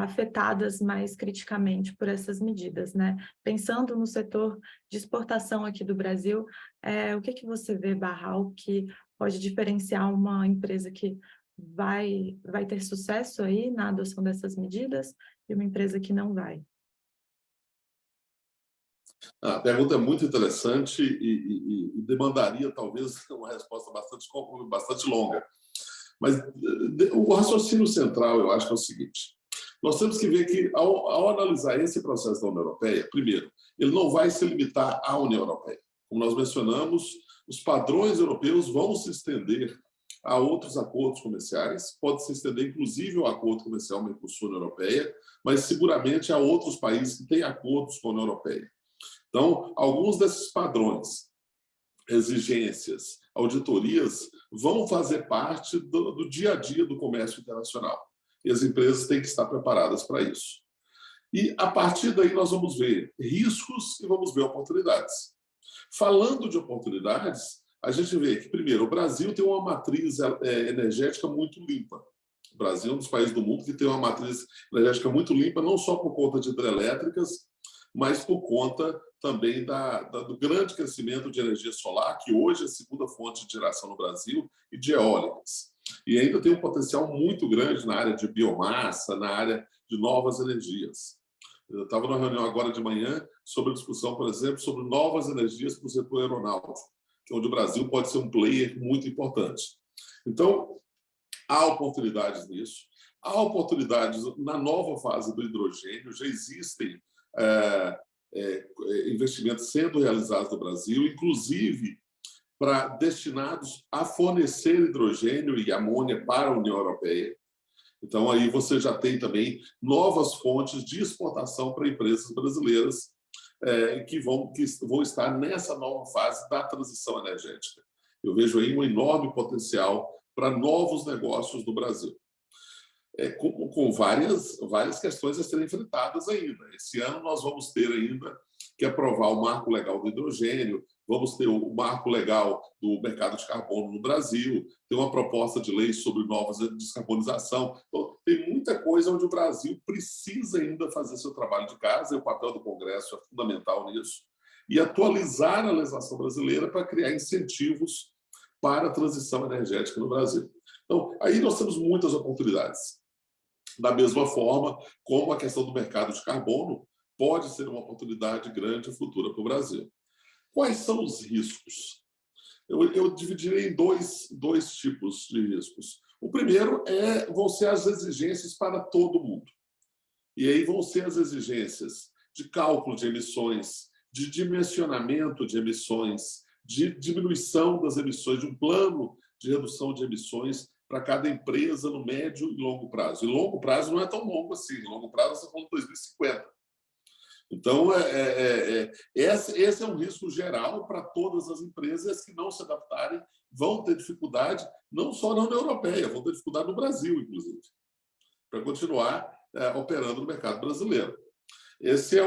afetadas mais criticamente por essas medidas, né? Pensando no setor de exportação aqui do Brasil, o que você vê, Barral, que pode diferenciar uma empresa que vai ter sucesso aí na adoção dessas medidas e uma empresa que não vai? A pergunta é muito interessante e demandaria talvez uma resposta bastante longa. Mas o raciocínio central, eu acho que é o seguinte: nós temos que ver que, ao analisar esse processo da União Europeia, primeiro, ele não vai se limitar à União Europeia. Como nós mencionamos, os padrões europeus vão se estender a outros acordos comerciais, pode se estender inclusive ao acordo comercial Mercosul-União Europeia, mas seguramente a outros países que têm acordos com a União Europeia. Então, alguns desses padrões, exigências, auditorias vão fazer parte do dia a dia do comércio internacional. E as empresas têm que estar preparadas para isso. E, a partir daí, nós vamos ver riscos e vamos ver oportunidades. Falando de oportunidades, a gente vê que, primeiro, o Brasil tem uma matriz energética muito limpa. O Brasil é um dos países do mundo que tem uma matriz energética muito limpa, não só por conta de hidrelétricas, mas por conta também do grande crescimento de energia solar, que hoje é a segunda fonte de geração no Brasil, e de eólicas. E ainda tem um potencial muito grande na área de biomassa, na área de novas energias. Eu estava numa reunião agora de manhã sobre a discussão, por exemplo, sobre novas energias para o setor aeronáutico, onde o Brasil pode ser um player muito importante. Então, há oportunidades nisso. Há oportunidades na nova fase do hidrogênio, já existem investimentos sendo realizados no Brasil, inclusive destinados a fornecer hidrogênio e amônia para a União Europeia. Então, aí você já tem também novas fontes de exportação para empresas brasileiras que vão estar nessa nova fase da transição energética. Eu vejo aí um enorme potencial para novos negócios no Brasil. com várias questões a serem enfrentadas ainda. Esse ano nós vamos ter ainda que aprovar o marco legal do hidrogênio, vamos ter o marco legal do mercado de carbono no Brasil, tem uma proposta de lei sobre novas descarbonização. Então, tem muita coisa onde o Brasil precisa ainda fazer seu trabalho de casa, e o papel do Congresso é fundamental nisso, e atualizar a legislação brasileira para criar incentivos para a transição energética no Brasil. Então, aí nós temos muitas oportunidades. Da mesma forma como a questão do mercado de carbono pode ser uma oportunidade grande e futura para o Brasil. Quais são os riscos? Eu dividirei em dois tipos de riscos. O primeiro vão ser as exigências para todo mundo. E aí vão ser as exigências de cálculo de emissões, de dimensionamento de emissões, de diminuição das emissões, de um plano de redução de emissões para cada empresa no médio e longo prazo. E longo prazo não é tão longo assim. Longo prazo, você está falando de 2050. Então, esse é um risco geral para todas as empresas que não se adaptarem, vão ter dificuldade, não só na União Europeia, vão ter dificuldade no Brasil, inclusive, para continuar operando no mercado brasileiro. Esse é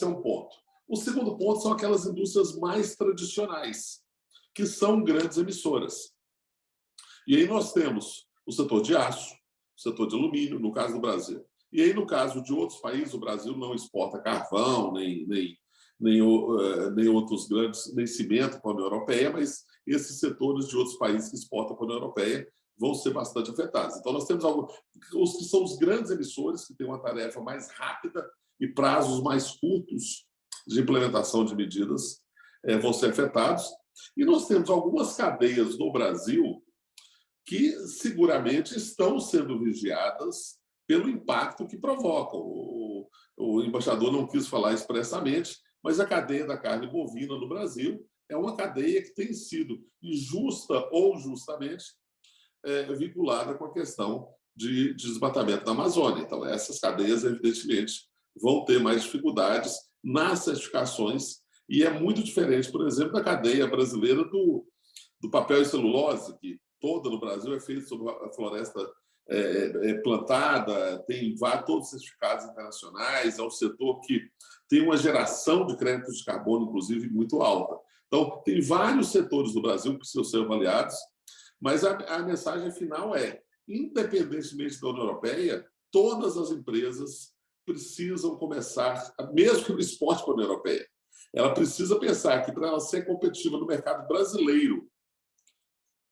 um ponto. O segundo ponto são aquelas indústrias mais tradicionais, que são grandes emissoras. E aí nós temos o setor de aço, o setor de alumínio, no caso do Brasil. E aí, no caso de outros países, o Brasil não exporta carvão, nem outros grandes, nem cimento para a União Europeia, mas esses setores de outros países que exportam para a União Europeia vão ser bastante afetados. Então, nós temos os que são os grandes emissores, que têm uma tarefa mais rápida e prazos mais curtos de implementação de medidas, vão ser afetados. E nós temos algumas cadeias no Brasil que seguramente estão sendo vigiadas pelo impacto que provocam. O embaixador não quis falar expressamente, mas a cadeia da carne bovina no Brasil é uma cadeia que tem sido injusta ou justamente vinculada com a questão de desmatamento da Amazônia. Então, essas cadeias, evidentemente, vão ter mais dificuldades nas certificações, e é muito diferente, por exemplo, da cadeia brasileira do papel e celulose, que toda no Brasil é feita sobre a floresta plantada, tem todos os certificados internacionais, é um setor que tem uma geração de créditos de carbono, inclusive, muito alta. Então, tem vários setores do Brasil que precisam ser avaliados, mas a mensagem final independentemente da União Europeia, todas as empresas precisam começar, mesmo que no exporte para a União Europeia, ela precisa pensar que, para ela ser competitiva no mercado brasileiro,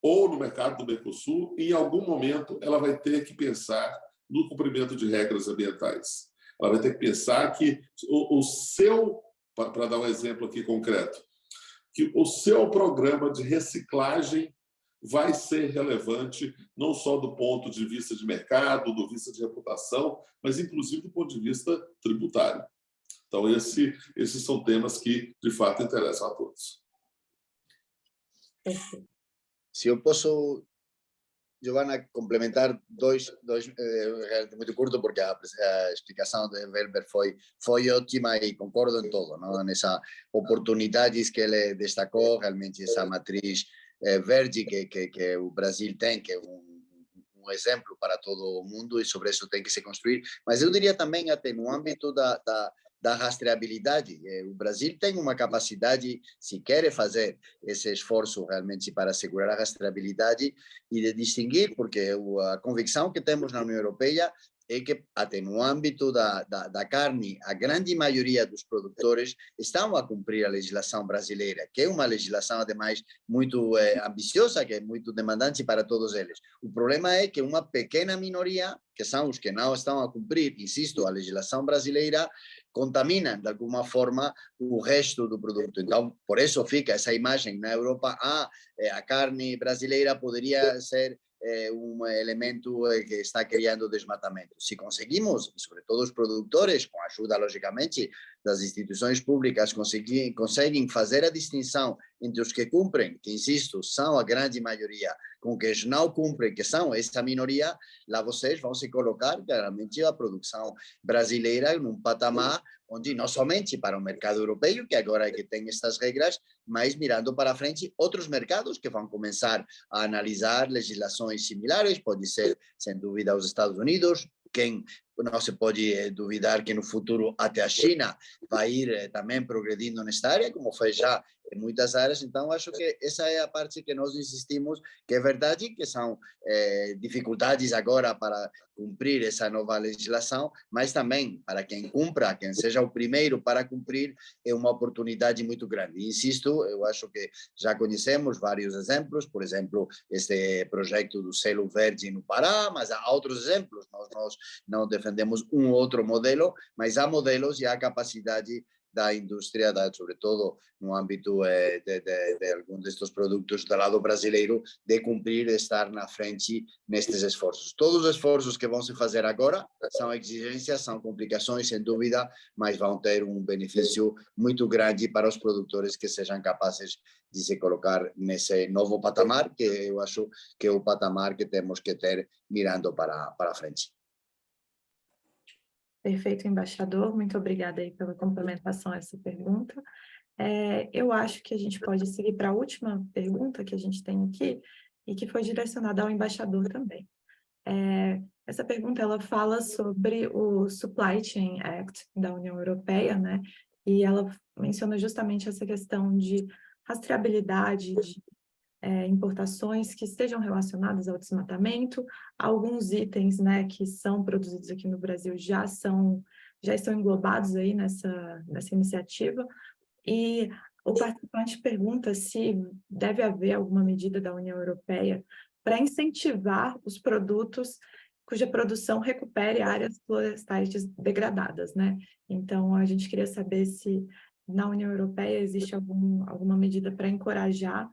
ou no mercado do Mercosul, em algum momento ela vai ter que pensar no cumprimento de regras ambientais. Ela vai ter que pensar que para dar um exemplo aqui concreto, que o seu programa de reciclagem vai ser relevante não só do ponto de vista de mercado, do vista de reputação, mas inclusive do ponto de vista tributário. Então, esses são temas que, de fato, interessam a todos. Se eu posso, Giovanna, complementar dois muito curto, porque a explicação do Velber foi ótima e concordo em todo, não? Nessa oportunidades que ele destacou, realmente essa matriz verde que o Brasil tem, que é um exemplo para todo o mundo, e sobre isso tem que se construir. Mas eu diria também até no âmbito da rastreabilidade. O Brasil tem uma capacidade, se quer fazer esse esforço realmente para assegurar a rastreabilidade e de distinguir, porque a convicção que temos na União Europeia é que, até no âmbito da carne, a grande maioria dos produtores estão a cumprir a legislação brasileira, que é uma legislação, ademais, muito ambiciosa, que é muito demandante para todos eles. O problema é que uma pequena minoria, que são os que não estão a cumprir, insisto, a legislação brasileira, contaminam, de alguma forma, o resto do produto. Então, por isso fica essa imagem na Europa, a carne brasileira poderia ser um elemento que está criando desmatamento. Se conseguimos, e sobretudo os produtores, com a ajuda, logicamente, das instituições públicas, conseguem fazer a distinção entre os que cumprem, que, insisto, são a grande maioria, com os que não cumprem, que são essa minoria, lá vocês vão se colocar, claramente, a produção brasileira num patamar onde não somente para o mercado europeu, que agora é que tem estas regras, mas mirando para frente outros mercados que vão começar a analisar legislações similares, pode ser, sem dúvida, os Estados Unidos, quem não se pode duvidar que no futuro até a China vai ir também progredindo nesta área, como fez já em muitas áreas. Então, acho que essa é a parte que nós insistimos, que é verdade que são dificuldades agora para cumprir essa nova legislação, mas também para quem cumpra, quem seja o primeiro para cumprir, é uma oportunidade muito grande. Insisto, eu acho que já conhecemos vários exemplos, por exemplo, este projeto do selo verde no Pará, mas há outros exemplos. Nós não defendemos um outro modelo, mas há modelos e há capacidade da indústria, sobretudo no âmbito de alguns destes produtos do lado brasileiro, de cumprir, estar na frente nestes esforços. Todos os esforços que vão se fazer agora são exigências, são complicações, sem dúvida, mas vão ter um benefício muito grande para os produtores que sejam capazes de se colocar nesse novo patamar, que eu acho que é o patamar que temos que ter mirando para frente. Perfeito, embaixador. Muito obrigada aí pela complementação a essa pergunta. Eu acho que a gente pode seguir para a última pergunta que a gente tem aqui e que foi direcionada ao embaixador também. Essa pergunta ela fala sobre o Supply Chain Act da União Europeia, né? E ela menciona justamente essa questão de rastreabilidade de importações que estejam relacionadas ao desmatamento. Alguns itens, né, que são produzidos aqui no Brasil já estão englobados aí nessa iniciativa. E o participante pergunta se deve haver alguma medida da União Europeia para incentivar os produtos cuja produção recupere áreas florestais degradadas, né? Então, a gente queria saber se na União Europeia existe alguma medida para encorajar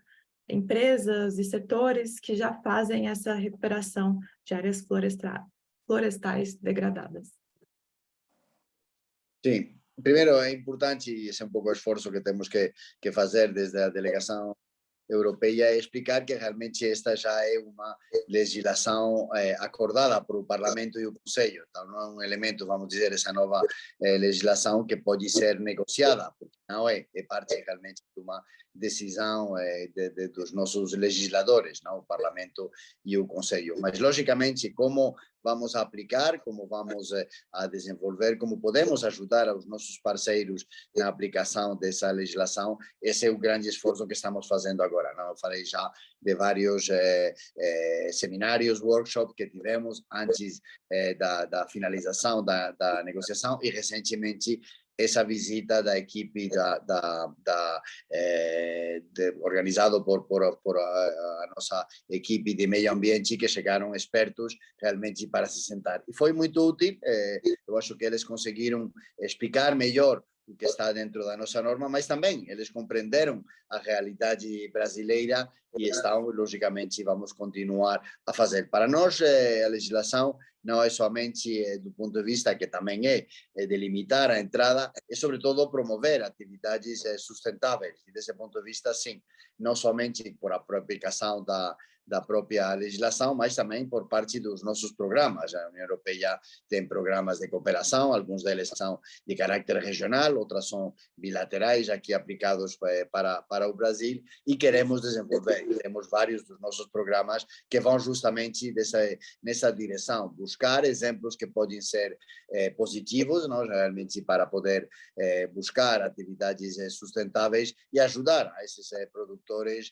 empresas e setores que já fazem essa recuperação de áreas florestais degradadas. Sim, primeiro é importante, e esse é um pouco o esforço que temos que fazer desde a delegação europeia, é explicar que realmente esta já é uma legislação acordada por o Parlamento e o Conselho. Então, não é um elemento, vamos dizer, essa nova legislação que pode ser negociada, porque não é parte realmente de uma decisão dos nossos legisladores, não? O Parlamento e o Conselho. Mas, logicamente, como vamos a aplicar, como vamos a desenvolver, como podemos ajudar os nossos parceiros na aplicação dessa legislação, esse é o grande esforço que estamos fazendo agora. Não? Eu falei já de vários seminários, workshops que tivemos antes da finalização da negociação e, recentemente, essa visita da equipe organizado por a nossa equipe de meio ambiente, que chegaram expertos realmente para se sentar. E foi muito útil, eu acho que eles conseguiram explicar melhor o que está dentro da nossa norma, mas também eles compreenderam a realidade brasileira e estão, logicamente, vamos continuar a fazer. Para nós, a legislação não é somente do ponto de vista que também é delimitar a entrada, é sobretudo promover atividades sustentáveis. E desse ponto de vista, sim, não somente por a aplicação da própria legislação, mas também por parte dos nossos programas. A União Europeia tem programas de cooperação, alguns deles são de caráter regional, outros são bilaterais, aqui aplicados para o Brasil, e queremos desenvolver. Temos vários dos nossos programas que vão justamente nessa direção, buscar exemplos que podem ser positivos, não? Realmente para poder buscar atividades sustentáveis e ajudar a esses produtores.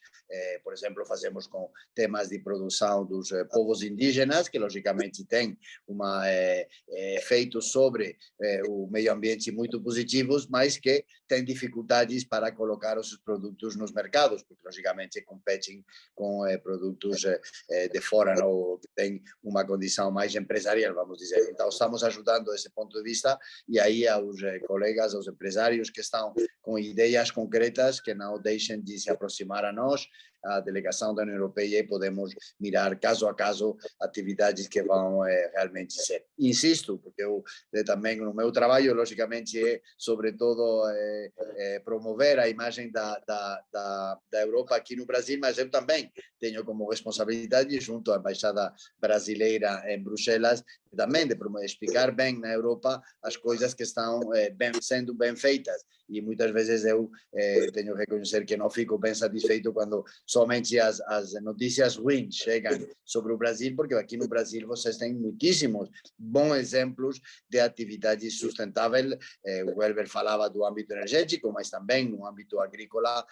Por exemplo, fazemos com temas de produção dos povos indígenas, que logicamente têm efeitos sobre o meio ambiente muito positivos, mas que têm dificuldades para colocar os seus produtos nos mercados, porque logicamente competem com produtos de fora, não? Que têm uma condição mais empresarial, vamos dizer. Então, estamos ajudando esse ponto de vista, e aí aos colegas, aos empresários que estão com ideias concretas, que não deixem de se aproximar a nós, a delegação da União Europeia, e podemos mirar caso a caso atividades que vão realmente ser. Insisto, porque eu também no meu trabalho, logicamente, é sobretudo promover a imagem da Europa aqui no Brasil, mas eu também tenho como responsabilidade, junto à Embaixada Brasileira em Bruxelas, também de explicar bem na Europa as coisas que estão sendo bem feitas. E muitas vezes eu tenho que reconhecer que não fico bem satisfeito quando somente as notícias ruins chegam sobre o Brasil, porque aqui no Brasil vocês têm muitíssimos bons exemplos de atividade sustentável. O Welber falava do âmbito energético, mas também no âmbito agrícola,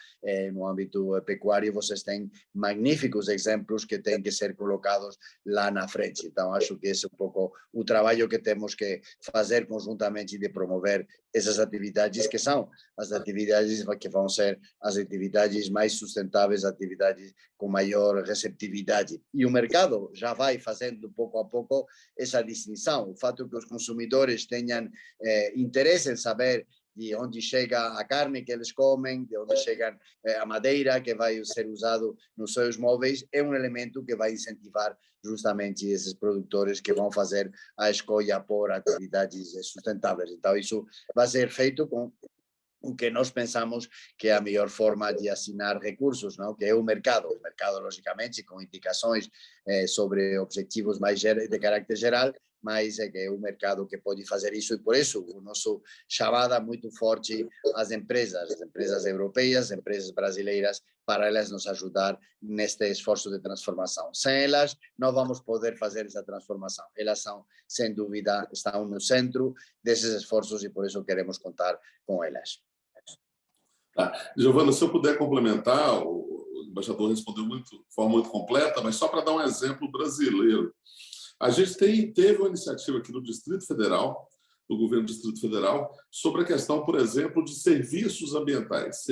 no âmbito pecuário, vocês têm magníficos exemplos que têm que ser colocados lá na frente. Então, acho que esse é um pouco o trabalho que temos que fazer conjuntamente de promover essas atividades, que são as atividades que vão ser as atividades mais sustentáveis, atividades com maior receptividade. E o mercado já vai fazendo pouco a pouco essa distinção. O fato que os consumidores tenham interesse em saber de onde chega a carne que eles comem, de onde chega a madeira que vai ser usado nos seus móveis, é um elemento que vai incentivar justamente esses produtores que vão fazer a escolha por atividades sustentáveis. Então, isso vai ser feito com o que nós pensamos que é a melhor forma de assinar recursos, não? Que é o mercado, logicamente, com indicações sobre objetivos mais de caráter geral, mas é que é o mercado que pode fazer isso, e por isso o nosso chamada muito forte às empresas europeias, empresas brasileiras, para elas nos ajudar neste esforço de transformação. Sem elas, não vamos poder fazer essa transformação. Elas são, sem dúvida, estão no centro desses esforços e por isso queremos contar com elas. Giovana, se eu puder complementar, o embaixador respondeu de forma muito completa, mas só para dar um exemplo brasileiro. A gente teve uma iniciativa aqui no Distrito Federal, do governo do Distrito Federal, sobre a questão, por exemplo, de serviços ambientais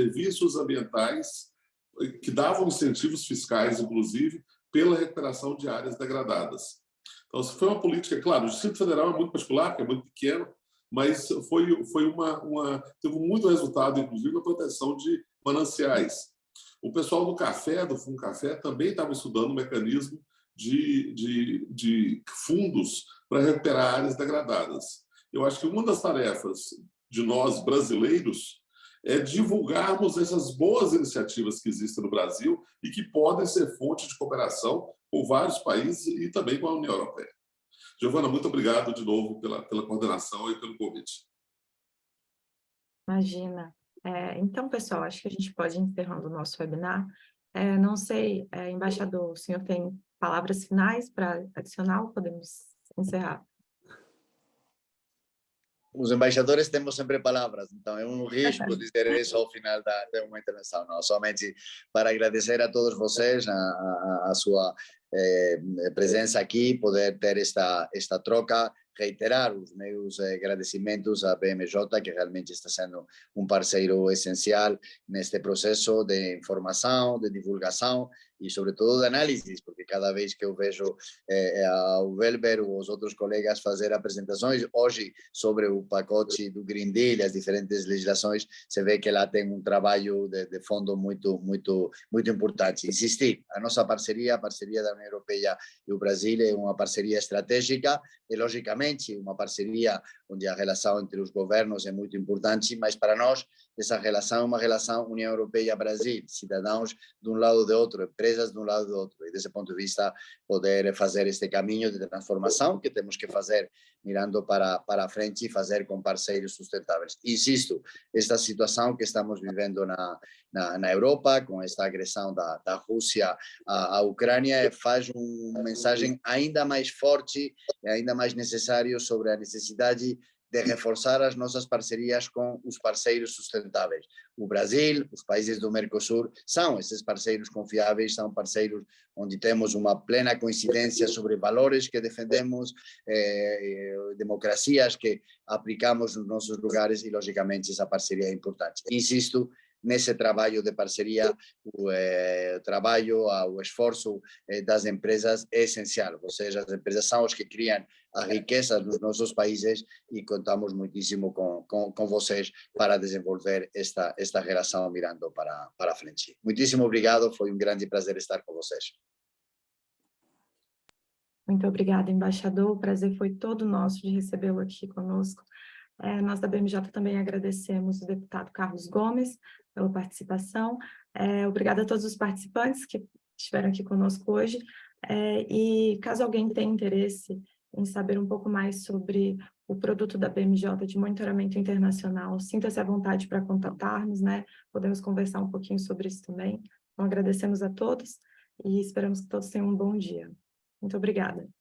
que davam incentivos fiscais, inclusive, pela recuperação de áreas degradadas. Então, isso foi uma política, claro, o Distrito Federal é muito particular, porque é muito pequeno, mas teve muito resultado, inclusive, na proteção de mananciais. O pessoal do café, do Funcafé, também estava estudando o mecanismo de fundos para recuperar áreas degradadas. Eu acho que uma das tarefas de nós, brasileiros, é divulgarmos essas boas iniciativas que existem no Brasil e que podem ser fonte de cooperação com vários países e também com a União Europeia. Giovana, muito obrigado de novo pela coordenação e pelo convite. Imagina. Então, pessoal, acho que a gente pode ir encerrando o nosso webinar. Não sei, embaixador, o senhor tem palavras finais para adicionar ou podemos encerrar? Os embaixadores temos sempre palavras, então é um risco dizer isso ao final de uma intervenção. Não, somente para agradecer a todos vocês a sua presença aqui, poder ter esta troca, reiterar os meus agradecimentos à BMJ, que realmente está sendo um parceiro essencial neste processo de informação, de divulgação e, sobretudo, de análises, porque cada vez que eu vejo o Welber ou os outros colegas fazer apresentações, hoje, sobre o pacote do Green Deal, as diferentes legislações, se vê que lá tem um trabalho de fundo muito importante. Insistir, a nossa parceria, a parceria da União Europeia e o Brasil é uma parceria estratégica e, logicamente, uma parceria onde a relação entre os governos é muito importante, mas para nós essa relação é uma relação União Europeia-Brasil, cidadãos de um lado e do outro, empresas de um lado e do outro, e desse ponto de vista poder fazer este caminho de transformação que temos que fazer mirando para a frente e fazer com parceiros sustentáveis. Insisto, esta situação que estamos vivendo na Europa, com esta agressão da Rússia à Ucrânia, faz uma mensagem ainda mais forte e ainda mais necessário sobre a necessidade de reforçar as nossas parcerias com os parceiros sustentáveis. O Brasil, os países do Mercosul, são esses parceiros confiáveis, são parceiros onde temos uma plena coincidência sobre valores que defendemos, democracias que aplicamos nos nossos lugares e, logicamente, essa parceria é importante. Insisto, nesse trabalho de parceria, o trabalho, o esforço das empresas é essencial, ou seja, as empresas são os que criam a riqueza dos nossos países e contamos muitíssimo com vocês para desenvolver esta relação mirando para a frente. Muitíssimo obrigado, foi um grande prazer estar com vocês. Muito obrigada, embaixador, o prazer foi todo nosso de recebê-lo aqui conosco. Nós da BMJ também agradecemos o deputado Carlos Gomes pela participação. Obrigada a todos os participantes que estiveram aqui conosco hoje. E caso alguém tenha interesse em saber um pouco mais sobre o produto da BMJ de monitoramento internacional, sinta-se à vontade para contatar-nos, né? Podemos conversar um pouquinho sobre isso também. Então, agradecemos a todos e esperamos que todos tenham um bom dia. Muito obrigada.